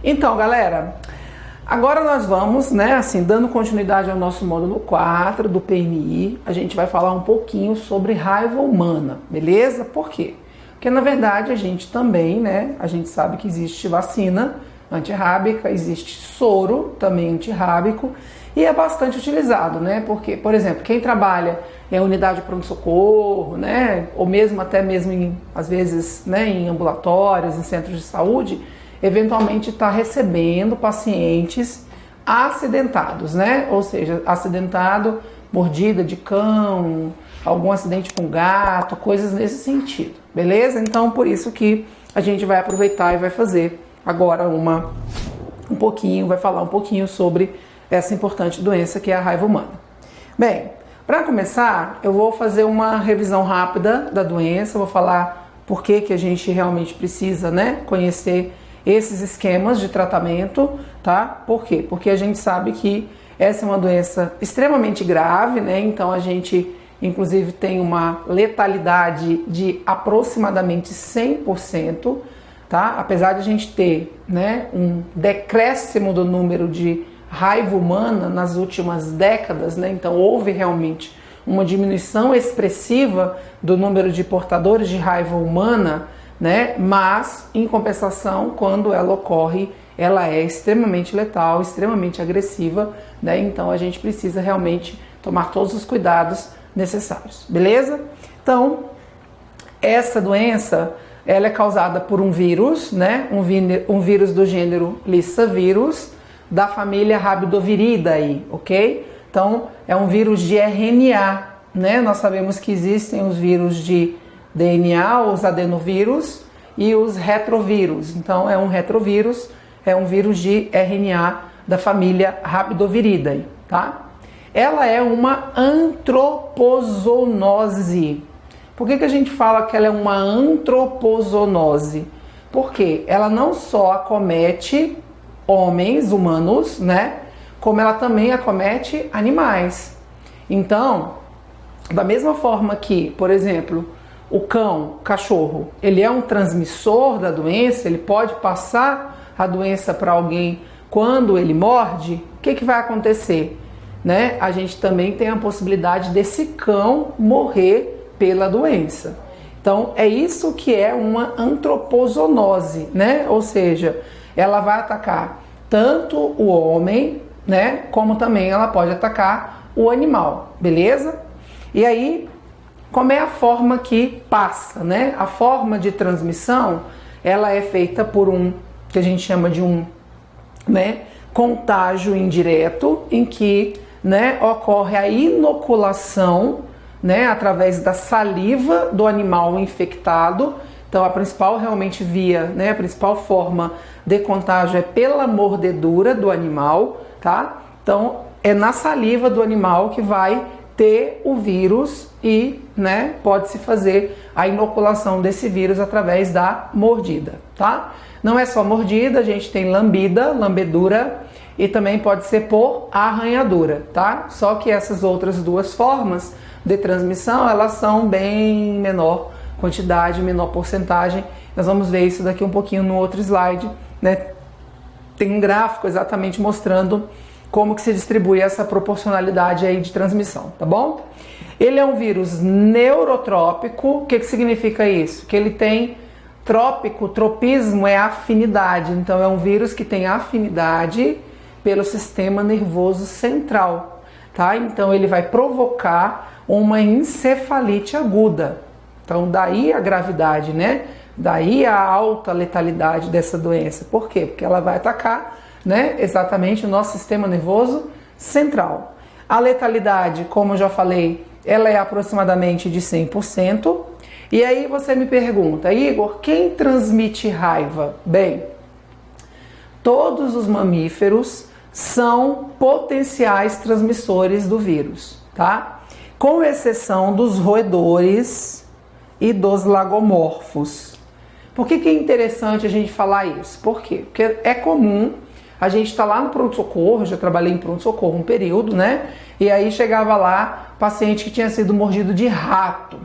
Então, galera, agora nós vamos, né, assim, dando continuidade ao nosso módulo 4 do PMI, a gente vai falar um pouquinho sobre raiva humana, beleza? Por quê? Porque, na verdade, a gente também, né, a gente sabe que existe vacina antirrábica, existe soro também antirrábico e é bastante utilizado, né? Porque, por exemplo, quem trabalha em unidade de pronto-socorro, né, ou mesmo até mesmo às vezes, né, em ambulatórios, em centros de saúde, eventualmente está recebendo pacientes acidentados, né? Ou seja, acidentado, mordida de cão, algum acidente com gato, coisas nesse sentido, beleza? Então, por isso que a gente vai aproveitar e vai fazer agora vai falar um pouquinho sobre essa importante doença que é a raiva humana. Bem, para começar, eu vou fazer uma revisão rápida da doença, vou falar por que a gente realmente precisa, né, conhecer esses esquemas de tratamento, tá? Por quê? Porque a gente sabe que essa é uma doença extremamente grave, né? Então a gente, inclusive, tem uma letalidade de aproximadamente 100%, tá? Apesar de a gente ter, né, um decréscimo do número de raiva humana nas últimas décadas, né? Então houve realmente uma diminuição expressiva do número de portadores de raiva humana, né? Mas, em compensação, quando ela ocorre, ela é extremamente letal, extremamente agressiva, né? Então a gente precisa realmente tomar todos os cuidados necessários, beleza? Então, essa doença, ela é causada por um vírus, né? Um vírus do gênero Lyssavirus, da família Rhabdoviridae, ok? Então, é um vírus de RNA, né? Nós sabemos que existem os vírus de DNA, os adenovírus e os retrovírus. Então, é um retrovírus, é um vírus de RNA da família Rhabdoviridae, tá? Ela é uma antropozoonose. Por que a gente fala que ela é uma antropozoonose? Porque ela não só acomete homens, humanos, né? Como ela também acomete animais. Então, da mesma forma que, por exemplo, o cachorro, ele é um transmissor da doença, ele pode passar a doença para alguém quando ele morde, o que vai acontecer? Né? A gente também tem a possibilidade desse cão morrer pela doença. Então, é isso que é uma antropozoonose, né? Ou seja, ela vai atacar tanto o homem, né? Como também ela pode atacar o animal, beleza? E aí, como é a forma que passa, né? A forma de transmissão, ela é feita por que a gente chama de né, contágio indireto, em que, né, ocorre a inoculação, né, através da saliva do animal infectado. Então, a principal realmente via, né, a principal forma de contágio é pela mordedura do animal, tá? Então, é na saliva do animal que vai ter o vírus e, né, pode-se fazer a inoculação desse vírus através da mordida, tá? Não é só mordida, a gente tem lambedura e também pode ser por arranhadura, tá? Só que essas outras duas formas de transmissão, elas são bem menor quantidade, menor porcentagem. Nós vamos ver isso daqui um pouquinho no outro slide, né? Tem um gráfico exatamente mostrando como que se distribui essa proporcionalidade aí de transmissão, tá bom? Ele é um vírus neurotrópico. O que significa isso? Que ele tem tropismo é afinidade, então é um vírus que tem afinidade pelo sistema nervoso central, tá? Então ele vai provocar uma encefalite aguda. Então daí a gravidade, né? Daí a alta letalidade dessa doença. Por quê? Porque ela vai atacar, né, exatamente o nosso sistema nervoso central. A letalidade, como eu já falei, ela é aproximadamente de 100%. E aí você me pergunta, Igor, quem transmite raiva? Bem, todos os mamíferos são potenciais transmissores do vírus, tá? Com exceção dos roedores e dos lagomorfos. Por que é interessante a gente falar isso? Por quê? Porque é comum a gente estar lá no pronto-socorro, já trabalhei em pronto-socorro um período, né? E aí chegava lá paciente que tinha sido mordido de rato.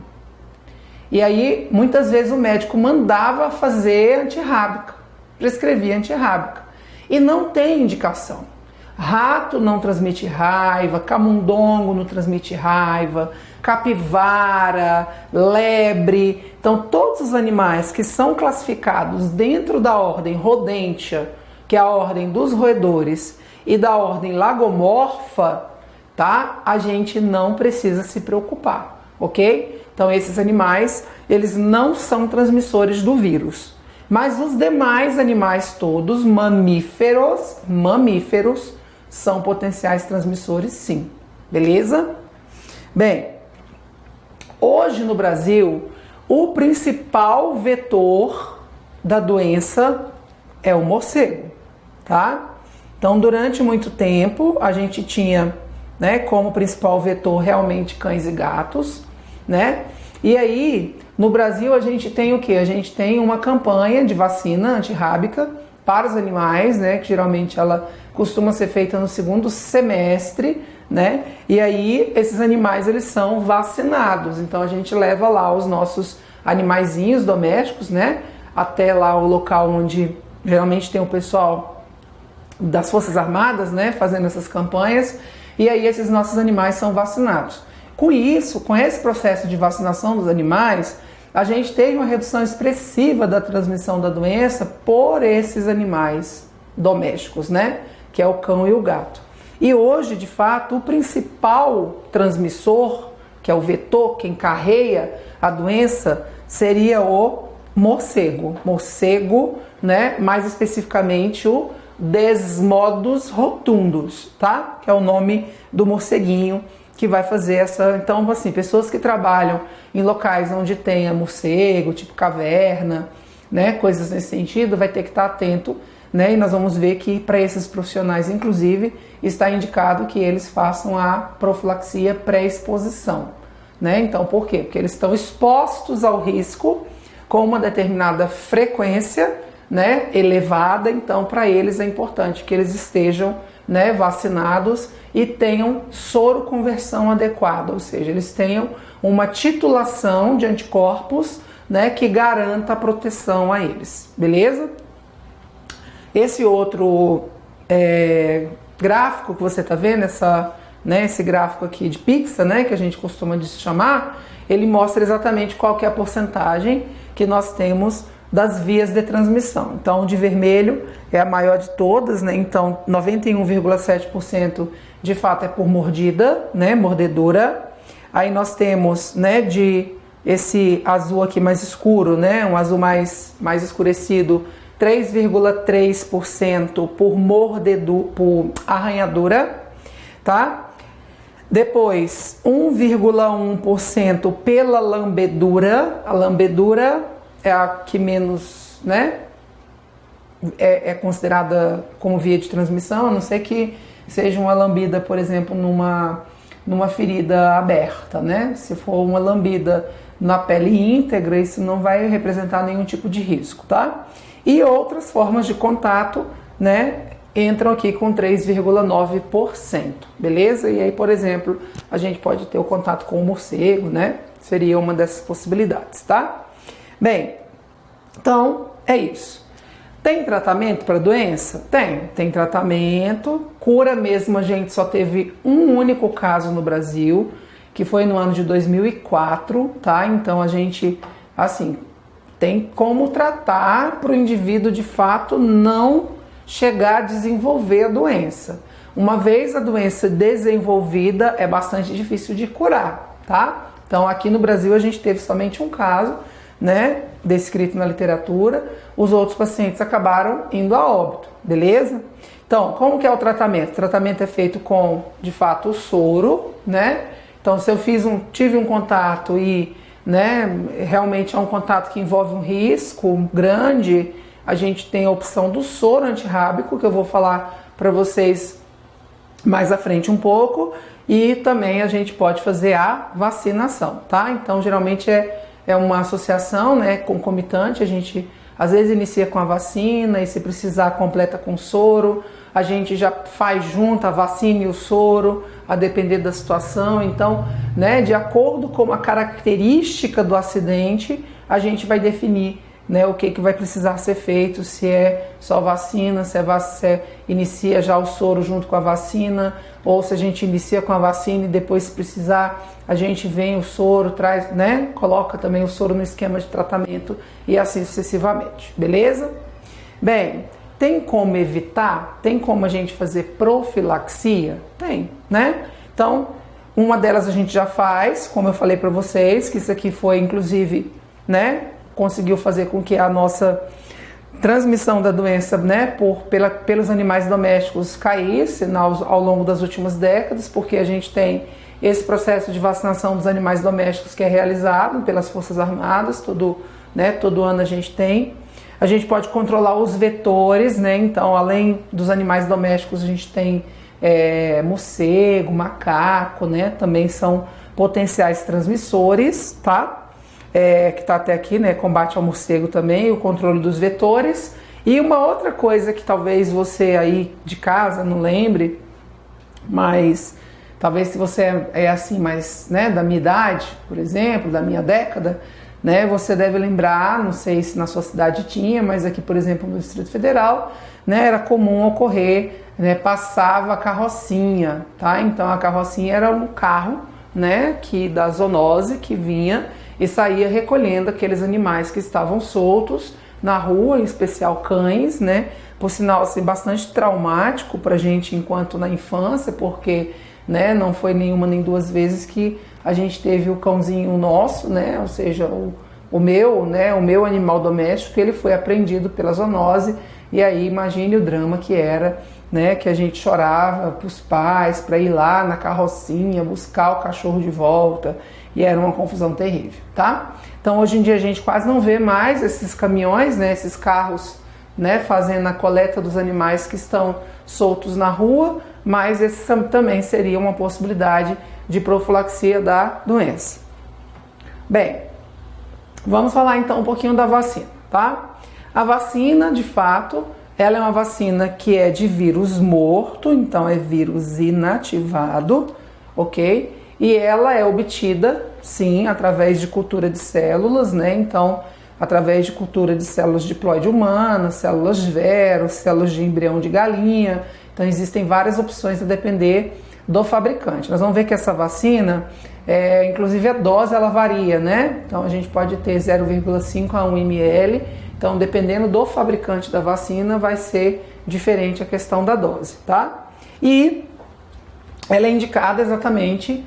E aí, muitas vezes o médico mandava fazer antirrábica, prescrevia antirrábica. E não tem indicação. Rato não transmite raiva, camundongo não transmite raiva, capivara, lebre. Então, todos os animais que são classificados dentro da ordem Rodentia, que é a ordem dos roedores, e da ordem Lagomorpha, tá? A gente não precisa se preocupar, ok? Então, esses animais, eles não são transmissores do vírus. Mas os demais animais todos, mamíferos, são potenciais transmissores, sim. Beleza? Bem, hoje no Brasil, o principal vetor da doença é o morcego, tá? Então, durante muito tempo, a gente tinha, né, como principal vetor realmente cães e gatos, né? E aí, no Brasil, a gente tem o quê? A gente tem uma campanha de vacina antirrábica para os animais, né? Que geralmente ela costuma ser feita no segundo semestre, né? E aí, esses animais, eles são vacinados. Então, a gente leva lá os nossos animaizinhos domésticos, né? Até lá o local onde geralmente tem o pessoal das Forças Armadas, né? Fazendo essas campanhas. E aí, esses nossos animais são vacinados. Com isso, com esse processo de vacinação dos animais, a gente teve uma redução expressiva da transmissão da doença por esses animais domésticos, né? Que é o cão e o gato. E hoje, de fato, o principal transmissor, que é o vetor, quem carrega a doença, seria o morcego. Morcego, né? Mais especificamente o Desmodus rotundus, tá? Que é o nome do morceguinho que vai fazer essa... Então, assim, pessoas que trabalham em locais onde tenha morcego, tipo caverna, né, coisas nesse sentido, vai ter que estar atento, né, e nós vamos ver que para esses profissionais, inclusive, está indicado que eles façam a profilaxia pré-exposição, né? Então, por quê? Porque eles estão expostos ao risco com uma determinada frequência, né, elevada, então para eles é importante que eles estejam, né, vacinados e tenham soroconversão adequada, ou seja, eles tenham uma titulação de anticorpos, né, que garanta a proteção a eles, beleza? Esse outro gráfico que você está vendo, esse gráfico aqui de pizza, né, que a gente costuma chamar, ele mostra exatamente qual que é a porcentagem que nós temos das vias de transmissão. Então, de vermelho é a maior de todas, né? Então, 91,7% de fato é por mordida, né? Mordedura. Aí nós temos, né, de esse azul aqui mais escuro, né? Um azul mais escurecido, 3,3% por arranhadura, tá? Depois, 1,1% pela lambedura. A lambedura é a que menos, né, é considerada como via de transmissão, a não ser que seja uma lambida, por exemplo, numa ferida aberta, né? Se for uma lambida na pele íntegra, isso não vai representar nenhum tipo de risco, tá? E outras formas de contato, né, entram aqui com 3,9%, beleza? E aí, por exemplo, a gente pode ter o contato com o morcego, né? Seria uma dessas possibilidades, tá? Bem, então é isso. Tem tratamento para a doença? Tem tratamento, cura mesmo. A gente só teve um único caso no Brasil, que foi no ano de 2004, tá? Então a gente, assim, tem como tratar para o indivíduo de fato não chegar a desenvolver a doença. Uma vez a doença desenvolvida, é bastante difícil de curar, tá? Então aqui no Brasil a gente teve somente um caso, né, descrito na literatura. Os outros pacientes acabaram indo a óbito, beleza? Então, como que é o tratamento? O tratamento é feito com, de fato, o soro, né? Então, se eu tive um contato e, né, realmente é um contato que envolve um risco grande, a gente tem a opção do soro antirrábico, que eu vou falar para vocês mais à frente um pouco, e também a gente pode fazer a vacinação, tá? Então, geralmente é uma associação, né, concomitante. A gente às vezes inicia com a vacina e, se precisar, completa com soro. A gente já faz junto a vacina e o soro, a depender da situação. Então, né, de acordo com a característica do acidente, a gente vai definir né, o que vai precisar ser feito, se é só vacina, se inicia já o soro junto com a vacina, ou se a gente inicia com a vacina e depois, se precisar, a gente vem o soro, traz, né, coloca também o soro no esquema de tratamento e assim sucessivamente, beleza? Bem, tem como evitar? Tem como a gente fazer profilaxia? Tem, né? Então, uma delas a gente já faz, como eu falei para vocês, que isso aqui foi, inclusive, né, conseguiu fazer com que a nossa transmissão da doença, né, pelos animais domésticos caísse ao longo das últimas décadas, porque a gente tem esse processo de vacinação dos animais domésticos que é realizado pelas Forças Armadas, todo ano a gente tem. A gente pode controlar os vetores, né, então além dos animais domésticos a gente tem morcego, macaco, né, também são potenciais transmissores, tá? Que está até aqui, né, combate ao morcego também, o controle dos vetores. E uma outra coisa que talvez você aí de casa não lembre, mas talvez se você é assim, mas, né, da minha idade, por exemplo, da minha década, né, você deve lembrar, não sei se na sua cidade tinha, mas aqui, por exemplo, no Distrito Federal, né, era comum ocorrer, né, passava a carrocinha, tá? Então a carrocinha era um carro, né, da zoonose que vinha e saía recolhendo aqueles animais que estavam soltos na rua, em especial cães, né? Por sinal, assim, bastante traumático pra gente enquanto na infância, porque, né, não foi nenhuma nem duas vezes que a gente teve o cãozinho nosso, né? Ou seja, o meu animal doméstico, ele foi apreendido pela zoonose, e aí imagine o drama que era, né? Que a gente chorava pros pais para ir lá na carrocinha buscar o cachorro de volta. E era uma confusão terrível, tá? Então, hoje em dia, a gente quase não vê mais esses caminhões, né, esses carros, né, fazendo a coleta dos animais que estão soltos na rua, mas esse também seria uma possibilidade de profilaxia da doença. Bem, vamos falar então um pouquinho da vacina, tá? A vacina, de fato, ela é uma vacina que é de vírus morto, então é vírus inativado, ok? E ela é obtida, sim, através de cultura de células, né? Então, através de cultura de células diploide humana, células vero, células de embrião de galinha. Então, existem várias opções a depender do fabricante. Nós vamos ver que essa vacina, inclusive a dose, ela varia, né? Então, a gente pode ter 0,5 a 1 ml. Então, dependendo do fabricante da vacina, vai ser diferente a questão da dose, tá? E ela é indicada exatamente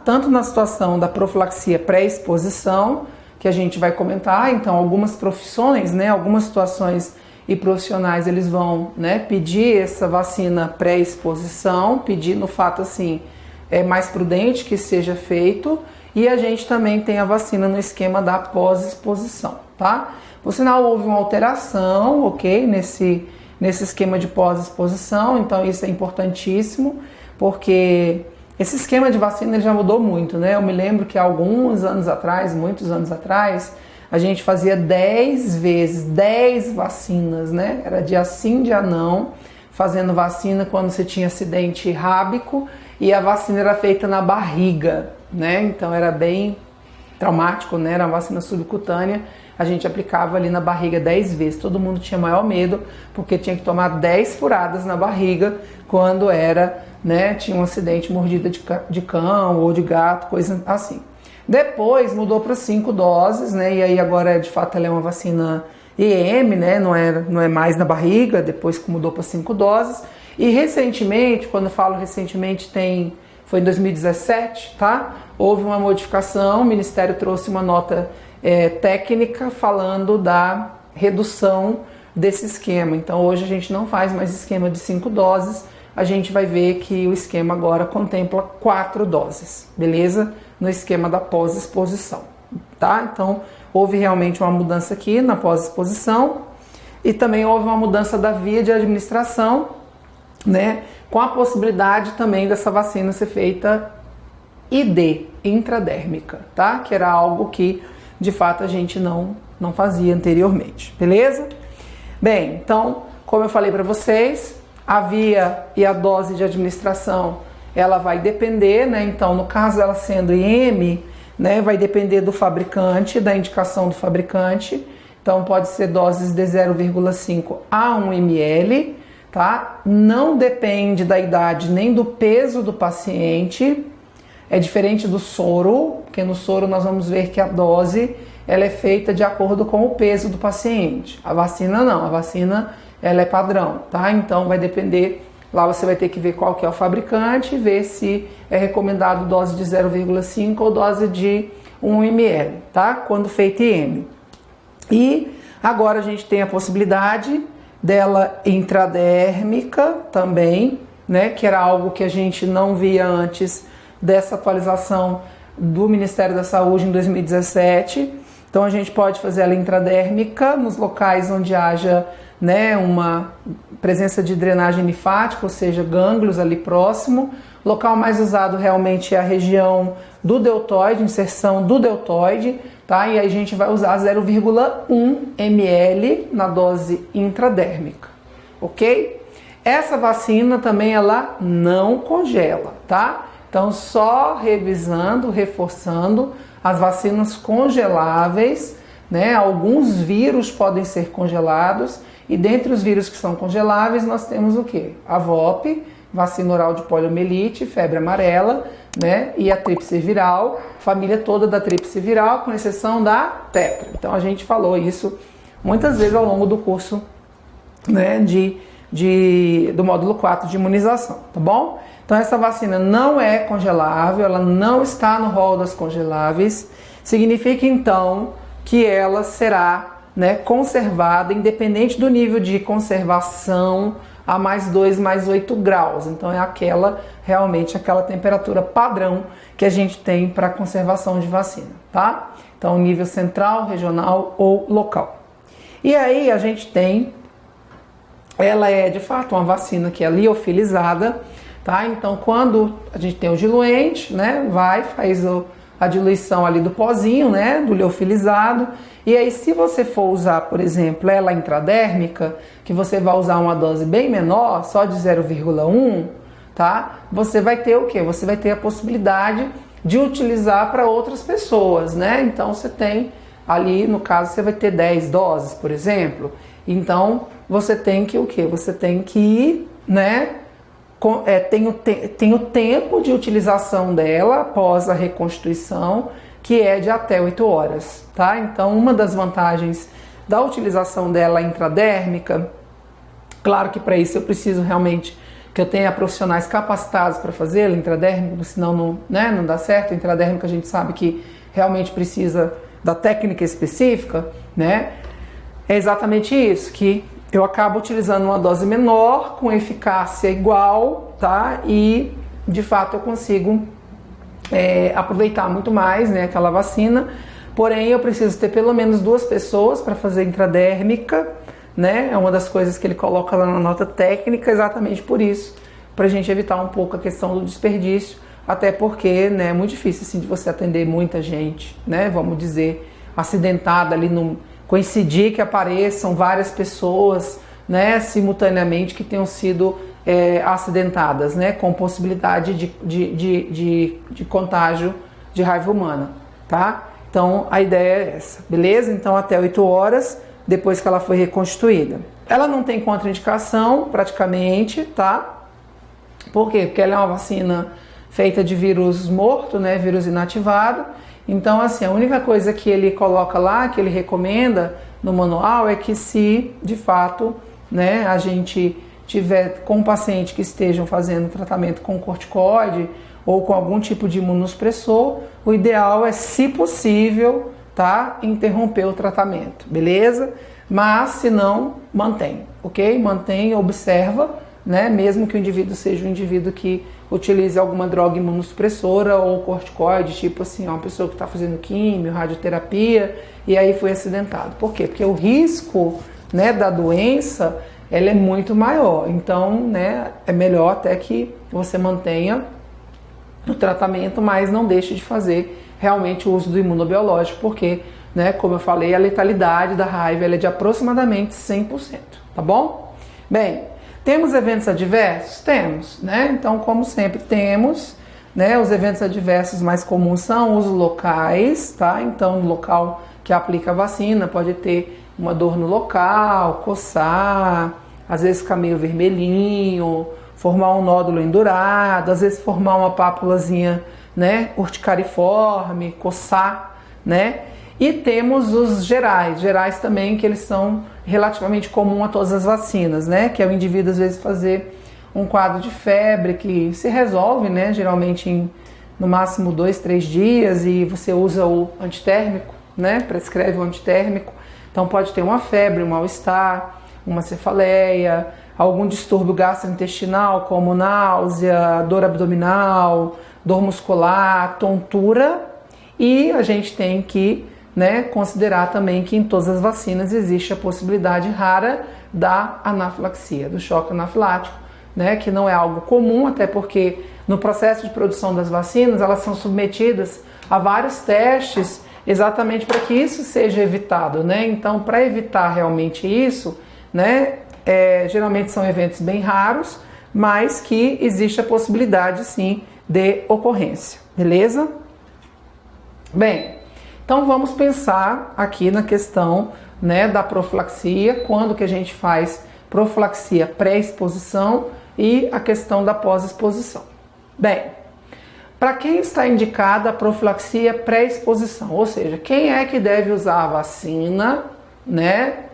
tanto na situação da profilaxia pré-exposição, que a gente vai comentar. Então, algumas profissões, né, algumas situações e profissionais, eles vão, né, pedir essa vacina pré-exposição, pedir no fato, assim, é mais prudente que seja feito, e a gente também tem a vacina no esquema da pós-exposição, tá? Por sinal, houve uma alteração, ok, nesse esquema de pós-exposição, então isso é importantíssimo, porque esse esquema de vacina ele já mudou muito, né? Eu me lembro que há muitos anos atrás, a gente fazia 10 vacinas, né? Era dia sim, dia não, fazendo vacina quando você tinha acidente rábico, e a vacina era feita na barriga, né? Então era bem traumático, né? Era uma vacina subcutânea, a gente aplicava ali na barriga 10 vezes. Todo mundo tinha maior medo, porque tinha que tomar 10 furadas na barriga quando era, né, tinha um acidente, mordida de cão ou de gato, coisa assim. Depois mudou para 5 doses, né? E aí agora, de fato, ela é uma vacina EM, né? Não é mais na barriga, depois que mudou para 5 doses. E recentemente, quando eu falo recentemente, foi em 2017, tá? Houve uma modificação, o Ministério trouxe uma nota técnica falando da redução desse esquema. Então hoje a gente não faz mais esquema de 5 doses, a gente vai ver que o esquema agora contempla 4 doses, beleza? No esquema da pós-exposição, tá? Então houve realmente uma mudança aqui na pós-exposição e também houve uma mudança da via de administração, né? Com a possibilidade também dessa vacina ser feita ID, intradérmica, tá? Que era algo que de fato a gente não fazia anteriormente, beleza? Bem, então, como eu falei para vocês, a via e a dose de administração, ela vai depender, né? Então, no caso ela sendo IM, né, vai depender do fabricante, da indicação do fabricante, Então pode ser doses de 0,5 a 1 ml, tá? Não depende da idade nem do peso do paciente. É diferente do soro, porque no soro nós vamos ver que a dose ela é feita de acordo com o peso do paciente. A vacina não, a vacina ela é padrão, tá? Então vai depender, lá você vai ter que ver qual que é o fabricante e ver se é recomendado dose de 0,5 ou dose de 1 ml, tá? Quando feita em M. E agora a gente tem a possibilidade dela intradérmica também, né? Que era algo que a gente não via antes dessa atualização do Ministério da Saúde em 2017. Então a gente pode fazer ela intradérmica nos locais onde haja, né, uma presença de drenagem linfática, ou seja, gânglios ali próximo. O local mais usado realmente é a região do deltoide, inserção do deltoide, tá? E aí a gente vai usar 0,1 ml na dose intradérmica, ok? Essa vacina também ela não congela, tá? Então só revisando, reforçando, as vacinas congeláveis, né? Alguns vírus podem ser congelados e dentre os vírus que são congeláveis nós temos o quê? A VOP, vacina oral de poliomielite, febre amarela, né? E a tríplice viral, família toda da tríplice viral, com exceção da tetra. Então a gente falou isso muitas vezes ao longo do curso, né? Do módulo 4 de imunização, tá bom? Então essa vacina não é congelável, ela não está no rol das congeláveis, significa então que ela será, né, conservada independente do nível de conservação a mais 2, mais 8 graus. Então é realmente aquela temperatura padrão que a gente tem para conservação de vacina, tá? Então nível central, regional ou local. E aí a gente tem, ela é de fato uma vacina que é liofilizada, tá? Então quando a gente tem o diluente, né, faz a diluição ali do pozinho, né, do liofilizado, e aí se você for usar, por exemplo, ela intradérmica, que você vai usar uma dose bem menor, só de 0,1, tá? Você vai ter o quê? Você vai ter a possibilidade de utilizar para outras pessoas, né? Então você tem ali, no caso, você vai ter 10 doses, por exemplo. Então você tem que o quê? Você tem que ir, né? Tem o tempo de utilização dela após a reconstituição, que é de até 8 horas, tá? Então, uma das vantagens da utilização dela intradérmica, claro que para isso eu preciso realmente que eu tenha profissionais capacitados para fazer ela intradérmica, senão não dá certo. A intradérmica a gente sabe que realmente precisa da técnica específica, né? É exatamente isso, que eu acabo utilizando uma dose menor, com eficácia igual, tá? E, de fato, eu consigo aproveitar muito mais, né, aquela vacina. Porém, eu preciso ter pelo menos 2 pessoas para fazer intradérmica, né? É uma das coisas que ele coloca lá na nota técnica, exatamente por isso, para a gente evitar um pouco a questão do desperdício, até porque, né, é muito difícil, assim, de você atender muita gente, né? Vamos dizer, acidentada ali coincidir que apareçam várias pessoas, né, simultaneamente que tenham sido acidentadas, né, com possibilidade de contágio de raiva humana, tá? Então a ideia é essa, beleza? Então até 8 horas depois que ela foi reconstituída. Ela não tem contraindicação praticamente, tá? Por quê? Porque ela é uma vacina feita de vírus morto, né, vírus inativado. Então, assim, a única coisa que ele coloca lá, que ele recomenda no manual, é que se, de fato, né, a gente tiver com um paciente que estejam fazendo tratamento com corticoide ou com algum tipo de imunossupressor, o ideal é, se possível, tá, interromper o tratamento, beleza? Mas, se não, mantém, ok? Mantém, observa, né, mesmo que o indivíduo seja um indivíduo que utilize alguma droga imunossupressora ou corticoide, tipo assim, uma pessoa que está fazendo químio, radioterapia, e aí foi acidentado. Por quê? Porque o risco, né, da doença, ela é muito maior. Então, né, é melhor até que você mantenha o tratamento, mas não deixe de fazer realmente o uso do imunobiológico, porque, né, como eu falei, a letalidade da raiva ela é de aproximadamente 100%, tá bom? Bem, temos eventos adversos? Temos, né? Então, como sempre, temos, né? Os eventos adversos mais comuns são os locais, tá? Então, no local que aplica a vacina pode ter uma dor no local, coçar, às vezes ficar meio vermelhinho, formar um nódulo endurado, às vezes formar uma pápulazinha, né, urticariforme, coçar, né? E temos os gerais também, que eles são relativamente comum a todas as vacinas, né? Que é o indivíduo às vezes fazer um quadro de febre que se resolve, né? Geralmente em no máximo 2, 3 dias, e você usa o antitérmico, né? Prescreve o antitérmico. Então pode ter uma febre, um mal-estar, uma cefaleia, algum distúrbio gastrointestinal, como náusea, dor abdominal, dor muscular, tontura, e a gente tem que, né, considerar também que em todas as vacinas existe a possibilidade rara da anafilaxia, do choque anafilático, né, que não é algo comum, até porque no processo de produção das vacinas elas são submetidas a vários testes exatamente para que isso seja evitado, né? Então, para evitar realmente isso, né, geralmente são eventos bem raros, mas que existe a possibilidade sim de ocorrência, beleza? Bem, então vamos pensar aqui na questão, né, da profilaxia, quando que a gente faz profilaxia pré-exposição e a questão da pós-exposição. Bem, para quem está indicada a profilaxia pré-exposição, ou seja, quem é que deve usar a vacina, né,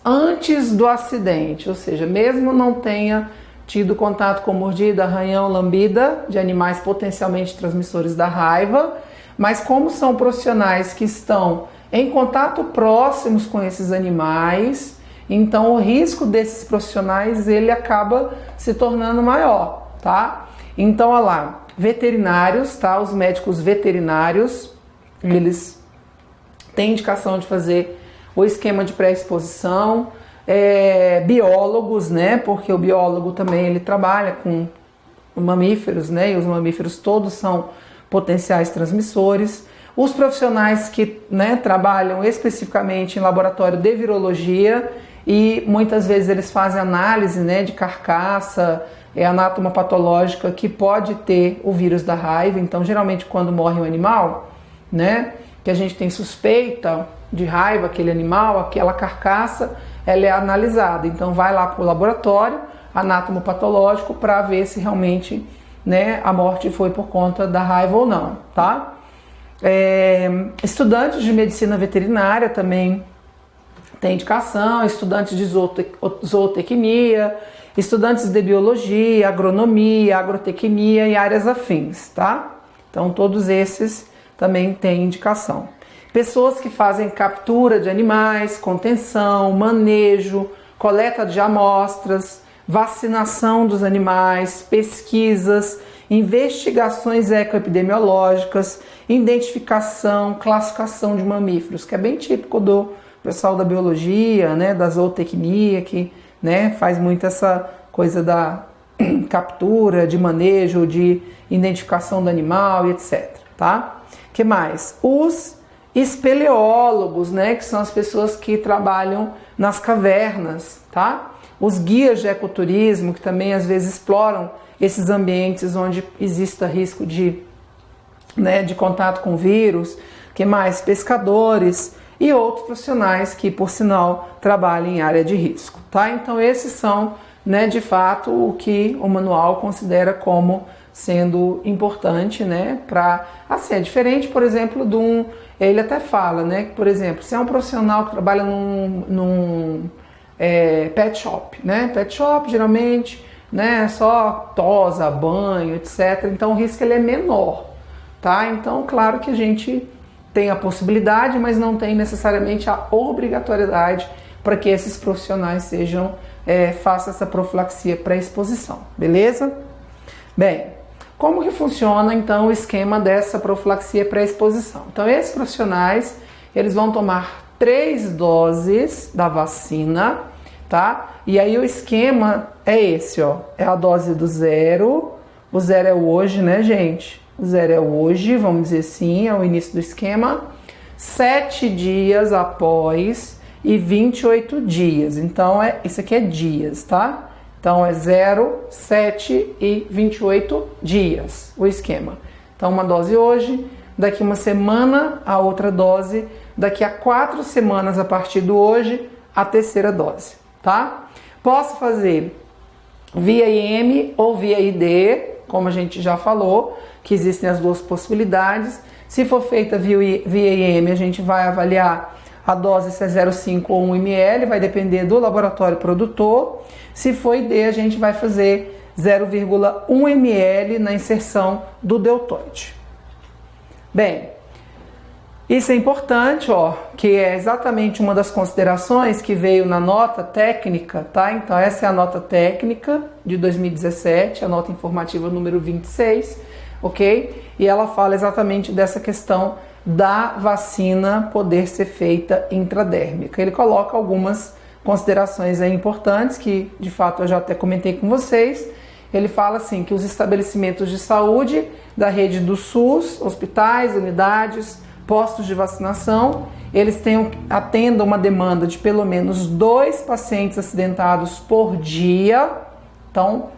antes do acidente, ou seja, mesmo não tenha tido contato com mordida, arranhão, lambida de animais potencialmente transmissores da raiva, mas como são profissionais que estão em contato próximos com esses animais, então o risco desses profissionais ele acaba se tornando maior, tá? Então, olha lá, veterinários, tá? Os médicos veterinários, eles têm indicação de fazer o esquema de pré-exposição, biólogos, né? Porque o biólogo também ele trabalha com mamíferos, né? E os mamíferos todos são potenciais transmissores. Os profissionais que, né, trabalham especificamente em laboratório de virologia e muitas vezes eles fazem análise, né, de carcaça, anatomopatológica que pode ter o vírus da raiva. Então, geralmente quando morre um animal, né, que a gente tem suspeita de raiva, aquele animal, aquela carcaça, ela é analisada. Então vai lá para o laboratório anatomopatológico para ver se realmente, né, a morte foi por conta da raiva ou não, tá? Estudantes de medicina veterinária também tem indicação, estudantes de zootecnia, estudantes de biologia, agronomia, agrotecnia e áreas afins, tá? Então todos esses também têm indicação. Pessoas que fazem captura de animais, contenção, manejo, coleta de amostras, vacinação dos animais, pesquisas, investigações ecoepidemiológicas, identificação, classificação de mamíferos, que é bem típico do pessoal da biologia, né, da zootecnia, que, né, faz muito essa coisa da captura, de manejo, de identificação do animal e etc, tá? Que mais? Os espeleólogos, né, que são as pessoas que trabalham nas cavernas, tá? Os guias de ecoturismo, que também às vezes exploram esses ambientes onde exista risco de, né, de contato com vírus, que mais? Pescadores e outros profissionais que, por sinal, trabalham em área de risco, tá? Então esses são, né, de fato, o que o manual considera como sendo importante, né, para, assim, é diferente, por exemplo, de um, ele até fala, né, que, por exemplo, se é um profissional que trabalha num pet shop, né, pet shop geralmente, né, só tosa, banho, etc, então o risco ele é menor, tá? Então, claro que a gente tem a possibilidade, mas não tem necessariamente a obrigatoriedade para que esses profissionais sejam, façam essa profilaxia pré-exposição, beleza? Bem, como que funciona então o esquema dessa profilaxia pré-exposição? Então esses profissionais, eles vão tomar 3 doses da vacina, tá? E aí o esquema é esse, ó, é a dose do 0, o 0 é o hoje, né, gente? O 0 é o hoje, vamos dizer assim, é o início do esquema, 7 dias após e 28 dias, então isso aqui é dias, tá? Então é 0, 7 e 28 dias o esquema. Então uma dose hoje, daqui uma semana a outra dose daqui a 4 semanas a partir de hoje, a terceira dose, tá? Posso fazer via IM ou via ID, como a gente já falou, que existem as duas possibilidades. Se for feita via IM, a gente vai avaliar a dose se é 0,5 ou 1 ml, vai depender do laboratório produtor. Se for ID, a gente vai fazer 0,1 ml na inserção do deltoide. Bem, isso é importante, ó, que é exatamente uma das considerações que veio na nota técnica, tá? Então essa é a nota técnica de 2017, a nota informativa número 26, ok? E ela fala exatamente dessa questão da vacina poder ser feita intradérmica. Ele coloca algumas considerações aí importantes que, de fato, eu já até comentei com vocês. Ele fala assim que os estabelecimentos de saúde da rede do SUS, hospitais, unidades, postos de vacinação, eles atendam uma demanda de pelo menos 2 pacientes acidentados por dia, então,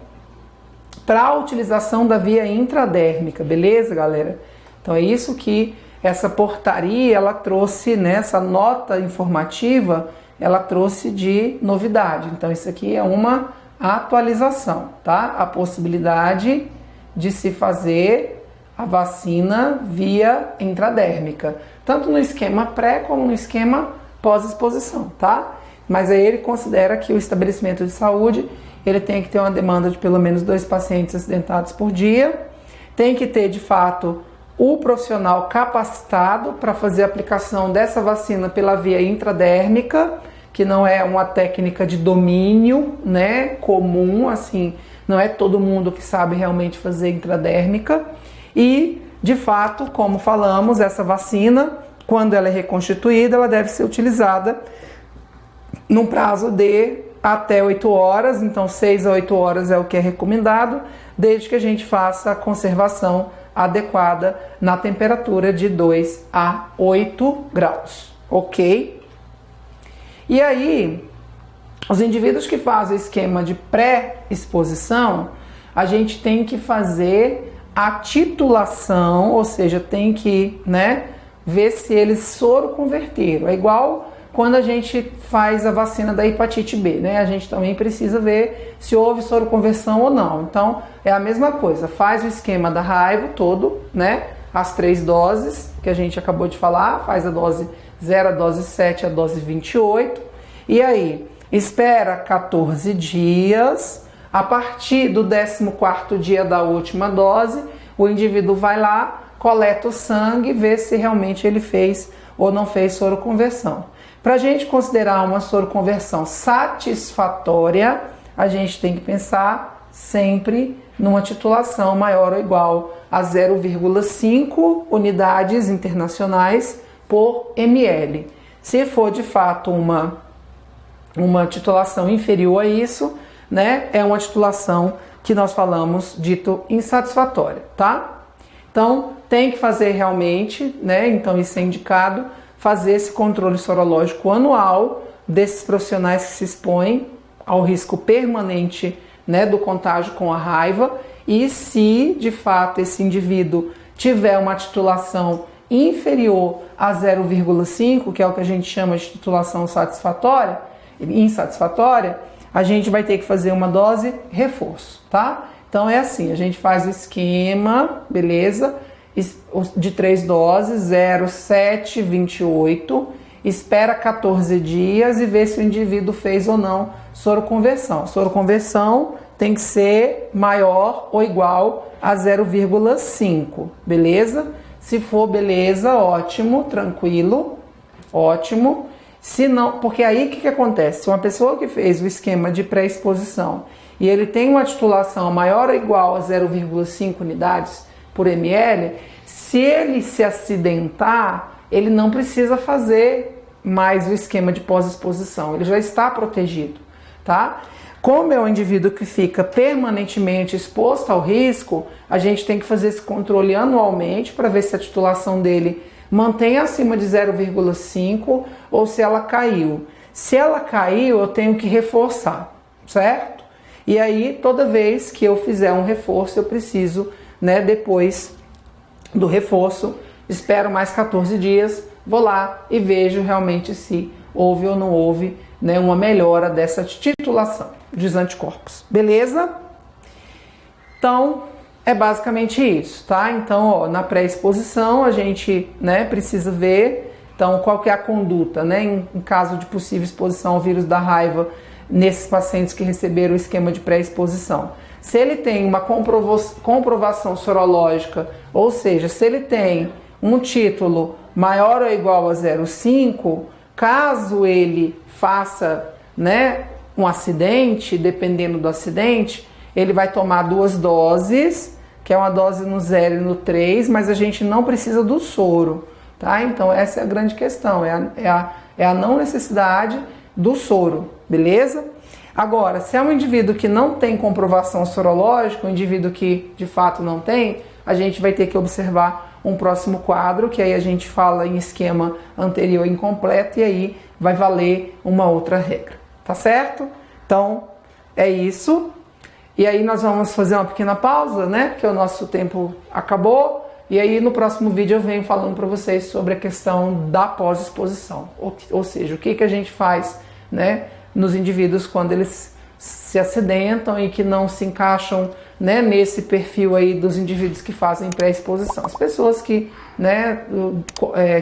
para a utilização da via intradérmica, beleza, galera? Então é isso que essa portaria, ela trouxe, nessa nota informativa, ela trouxe de novidade. Então isso aqui é uma atualização, tá? A possibilidade de se fazer a vacina via intradérmica, tanto no esquema pré como no esquema pós-exposição, tá? Mas aí ele considera que o estabelecimento de saúde, ele tem que ter uma demanda de pelo menos 2 pacientes acidentados por dia, tem que ter, de fato, o profissional capacitado para fazer a aplicação dessa vacina pela via intradérmica, que não é uma técnica de domínio, né, comum, assim, não é todo mundo que sabe realmente fazer intradérmica. E, de fato, como falamos, essa vacina, quando ela é reconstituída, ela deve ser utilizada num prazo de até 8 horas, então 6 a 8 horas é o que é recomendado, desde que a gente faça a conservação adequada na temperatura de 2 a 8 graus, ok? E aí, os indivíduos que fazem o esquema de pré-exposição, a gente tem que fazer a titulação, ou seja, tem que, né, ver se eles soroconverteram. É igual quando a gente faz a vacina da hepatite B, né? A gente também precisa ver se houve soroconversão ou não. Então, é a mesma coisa. Faz o esquema da raiva todo, né? As 3 doses que a gente acabou de falar. Faz a dose 0, a dose 7, a dose 28. E aí, espera 14 dias. A partir do 14º dia da última dose, o indivíduo vai lá, coleta o sangue, vê se realmente ele fez ou não fez soroconversão. Para a gente considerar uma soroconversão satisfatória, a gente tem que pensar sempre numa titulação maior ou igual a 0,5 unidades internacionais por ml. Se for de fato uma titulação inferior a isso, né, é uma titulação que nós falamos dito insatisfatória, tá? Então, tem que fazer realmente, né, então isso é indicado, fazer esse controle sorológico anual desses profissionais que se expõem ao risco permanente, né, do contágio com a raiva, e se de fato esse indivíduo tiver uma titulação inferior a 0,5, que é o que a gente chama de titulação insatisfatória, a gente vai ter que fazer uma dose reforço, tá? Então é assim, a gente faz o esquema, beleza? De 3 doses, 0, 7, 28, espera 14 dias e vê se o indivíduo fez ou não soroconversão. Soroconversão tem que ser maior ou igual a 0,5, beleza? Se for beleza, ótimo, tranquilo, ótimo. Se não, porque aí o que acontece? Se uma pessoa que fez o esquema de pré-exposição e ele tem uma titulação maior ou igual a 0,5 unidades por ml, se ele se acidentar, ele não precisa fazer mais o esquema de pós-exposição, ele já está protegido, tá? Como é um indivíduo que fica permanentemente exposto ao risco, a gente tem que fazer esse controle anualmente para ver se a titulação dele mantém acima de 0,5 ou se ela caiu. Se ela caiu, eu tenho que reforçar, certo? E aí, toda vez que eu fizer um reforço, eu preciso, né, depois do reforço, espero mais 14 dias, vou lá e vejo realmente se houve ou não houve, né, uma melhora dessa titulação dos anticorpos. Beleza? Então, é basicamente isso, tá? Então, ó, na pré-exposição a gente, né, precisa ver, então, qual que é a conduta, né, em caso de possível exposição ao vírus da raiva nesses pacientes que receberam o esquema de pré-exposição. Se ele tem uma comprovação sorológica, ou seja, se ele tem um título maior ou igual a 0,5, caso ele faça, né, um acidente, dependendo do acidente, ele vai tomar 2 doses, que é uma dose no 0 e no 3, mas a gente não precisa do soro, tá? Então essa é a grande questão, é a não necessidade do soro, beleza? Agora, se é um indivíduo que não tem comprovação sorológica, um indivíduo que de fato não tem, a gente vai ter que observar um próximo quadro, que aí a gente fala em esquema anterior incompleto e aí vai valer uma outra regra, tá certo? Então, é isso. E aí nós vamos fazer uma pequena pausa, né? Porque o nosso tempo acabou. E aí no próximo vídeo eu venho falando para vocês sobre a questão da pós-exposição. Ou seja, o que a gente faz, né, nos indivíduos quando eles se acidentam e que não se encaixam, né, nesse perfil aí dos indivíduos que fazem pré-exposição. As pessoas que, né,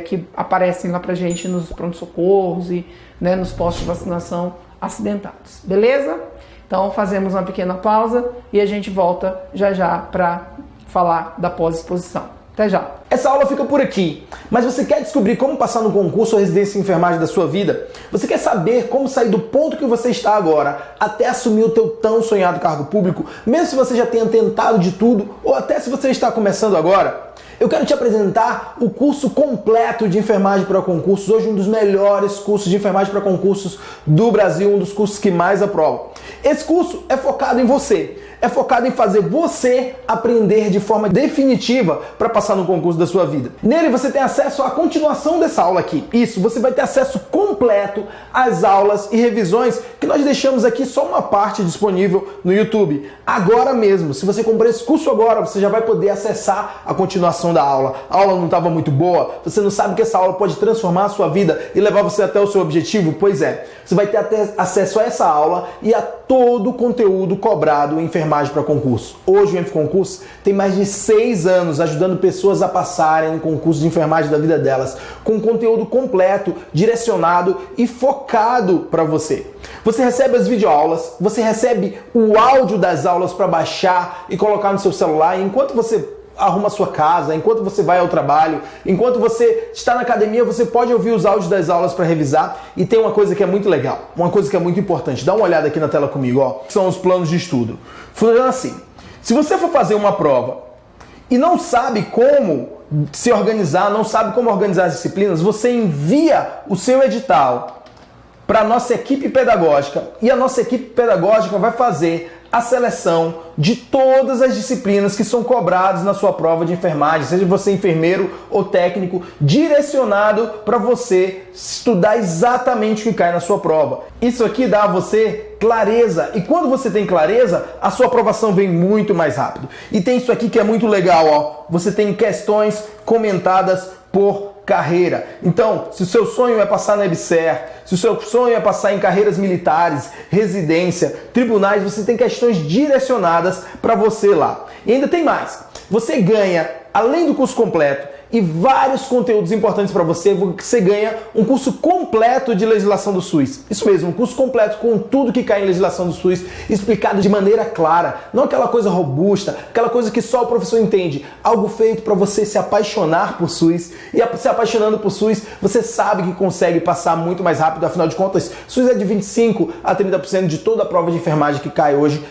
que aparecem lá pra gente nos pronto-socorros e, né, nos postos de vacinação acidentados. Beleza? Então fazemos uma pequena pausa e a gente volta já já para falar da pós-exposição. Até já! Essa aula fica por aqui, mas você quer descobrir como passar no concurso ou residência em enfermagem da sua vida? Você quer saber como sair do ponto que você está agora até assumir o teu tão sonhado cargo público, mesmo se você já tenha tentado de tudo ou até se você está começando agora? Eu quero te apresentar o curso completo de enfermagem para concursos, hoje um dos melhores cursos de enfermagem para concursos do Brasil, um dos cursos que mais aprovam. Esse curso é focado em você. É focado em fazer você aprender de forma definitiva para passar no concurso da sua vida. Nele você tem acesso à continuação dessa aula aqui. Isso, você vai ter acesso completo às aulas e revisões que nós deixamos aqui só uma parte disponível no YouTube. Agora mesmo, se você comprar esse curso agora, você já vai poder acessar a continuação da aula. A aula não estava muito boa, você não sabe que essa aula pode transformar a sua vida e levar você até o seu objetivo? Pois é, você vai ter até acesso a essa aula e a todo o conteúdo cobrado em enfermagem para concurso. Hoje o EnfConcurso tem mais de 6 anos ajudando pessoas a passarem no concurso de enfermagem da vida delas, com conteúdo completo, direcionado e focado para você. Você recebe as videoaulas, você recebe o áudio das aulas para baixar e colocar no seu celular, e enquanto você arruma a sua casa, enquanto você vai ao trabalho, enquanto você está na academia, você pode ouvir os áudios das aulas para revisar. E tem uma coisa que é muito legal, uma coisa que é muito importante. Dá uma olhada aqui na tela comigo, ó. São os planos de estudo. Funciona assim: se você for fazer uma prova e não sabe como se organizar, não sabe como organizar as disciplinas, você envia o seu edital para a nossa equipe pedagógica e a nossa equipe pedagógica vai fazer a seleção de todas as disciplinas que são cobradas na sua prova de enfermagem, seja você enfermeiro ou técnico, direcionado para você estudar exatamente o que cai na sua prova. Isso aqui dá a você clareza, e quando você tem clareza, a sua aprovação vem muito mais rápido. E tem isso aqui que é muito legal, ó. Você tem questões comentadas por carreira. Então, se o seu sonho é passar na EBSER, se o seu sonho é passar em carreiras militares, residência, tribunais, você tem questões direcionadas para você lá. E ainda tem mais. Você ganha, além do curso completo e vários conteúdos importantes para você, você ganha um curso completo de legislação do SUS. Isso mesmo, um curso completo com tudo que cai em legislação do SUS, explicado de maneira clara, não aquela coisa robusta, aquela coisa que só o professor entende, algo feito para você se apaixonar por SUS, e se apaixonando por SUS, você sabe que consegue passar muito mais rápido, afinal de contas, SUS é de 25 a 30% de toda a prova de enfermagem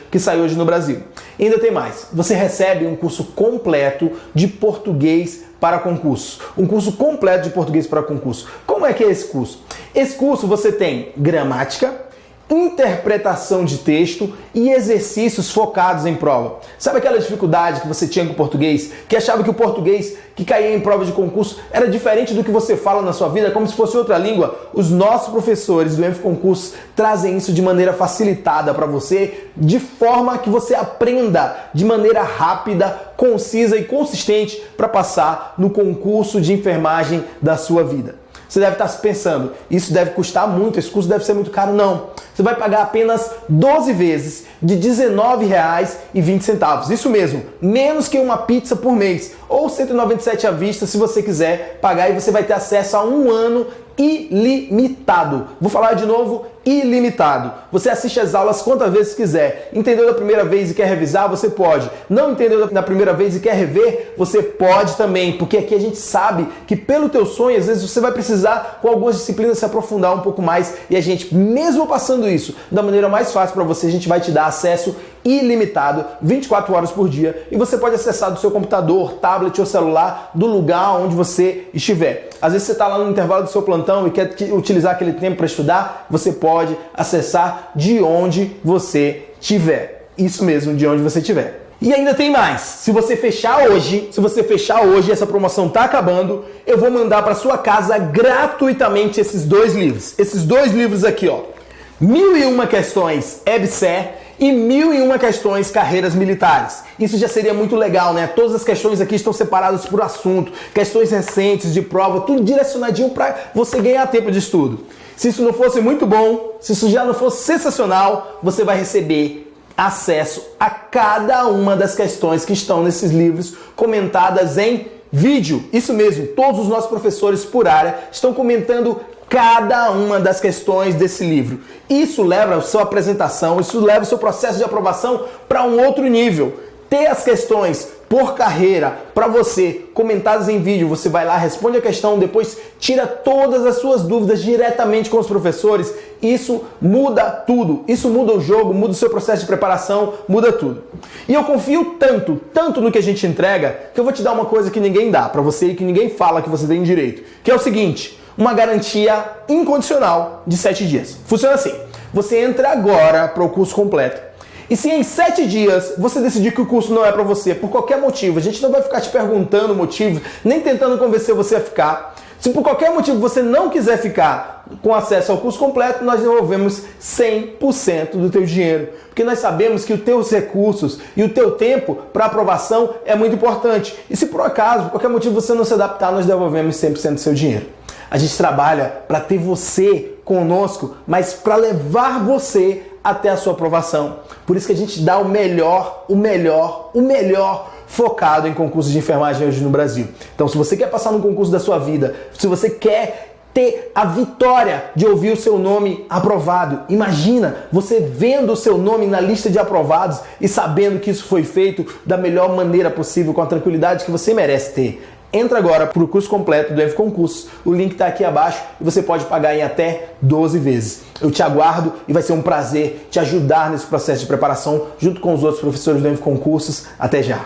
que sai hoje no Brasil. E ainda tem mais, você recebe um curso completo de português para concurso. Um curso completo de português para concurso. Como é que é esse curso? Esse curso você tem gramática, interpretação de texto e exercícios focados em prova. Sabe aquela dificuldade que você tinha com o português? Que achava que o português que caía em prova de concurso era diferente do que você fala na sua vida, como se fosse outra língua? Os nossos professores do EnfConcurso trazem isso de maneira facilitada para você, de forma que você aprenda de maneira rápida, concisa e consistente para passar no concurso de enfermagem da sua vida. Você deve estar pensando, isso deve custar muito, esse curso deve ser muito caro. Não, você vai pagar apenas 12 vezes de R$ 19,20. Isso mesmo, menos que uma pizza por mês, ou R$ 197 à vista se você quiser pagar, e você vai ter acesso a um ano ilimitado. Vou falar de novo, ilimitado. Você assiste as aulas quantas vezes quiser. Entendeu da primeira vez e quer revisar? Você pode. Não entendeu da primeira vez e quer rever? Você pode também, porque aqui a gente sabe que pelo teu sonho, às vezes você vai precisar com algumas disciplinas se aprofundar um pouco mais, e a gente, mesmo passando isso da maneira mais fácil para você, a gente vai te dar acesso ilimitado, 24 horas por dia, e você pode acessar do seu computador, tablet ou celular, do lugar onde você estiver. Às vezes você está lá no intervalo do seu plantão e quer utilizar aquele tempo para estudar, você pode acessar de onde você estiver. Isso mesmo, de onde você estiver. E ainda tem mais. Se você fechar hoje, essa promoção está acabando, eu vou mandar para sua casa gratuitamente esses dois livros. Esses dois livros aqui, ó. 1001 questões EBSER e 1001 questões carreiras militares. Isso já seria muito legal, né? Todas as questões aqui estão separadas por assunto, questões recentes de prova, tudo direcionadinho para você ganhar tempo de estudo. Se isso não fosse muito bom, se isso já não fosse sensacional, você vai receber acesso a cada uma das questões que estão nesses livros comentadas em vídeo. Isso mesmo, todos os nossos professores por área estão comentando cada uma das questões desse livro. Isso leva a sua apresentação, isso leva o seu processo de aprovação para um outro nível. Ter as questões por carreira para você comentadas em vídeo, você vai lá, responde a questão, depois tira todas as suas dúvidas diretamente com os professores. Isso muda tudo, isso muda o jogo, muda o seu processo de preparação, muda tudo. E eu confio tanto no que a gente entrega, que eu vou te dar uma coisa que ninguém dá para você e que ninguém fala que você tem direito, que é o seguinte: uma garantia incondicional de 7 dias. Funciona assim: você entra agora para o curso completo, e se em 7 dias você decidir que o curso não é para você, por qualquer motivo, a gente não vai ficar te perguntando motivos, nem tentando convencer você a ficar. Se por qualquer motivo você não quiser ficar com acesso ao curso completo, nós devolvemos 100% do teu dinheiro. Porque nós sabemos que os teus recursos e o teu tempo para aprovação é muito importante. E se por acaso, por qualquer motivo você não se adaptar, nós devolvemos 100% do seu dinheiro. A gente trabalha para ter você conosco, mas para levar você até a sua aprovação. Por isso que a gente dá o melhor focado em concursos de enfermagem hoje no Brasil. Então, se você quer passar no concurso da sua vida, se você quer ter a vitória de ouvir o seu nome aprovado, imagina você vendo o seu nome na lista de aprovados e sabendo que isso foi feito da melhor maneira possível, com a tranquilidade que você merece ter. Entra agora para o curso completo do ENF Concursos. O link está aqui abaixo e você pode pagar em até 12 vezes. Eu te aguardo e vai ser um prazer te ajudar nesse processo de preparação junto com os outros professores do ENF Concursos. Até já!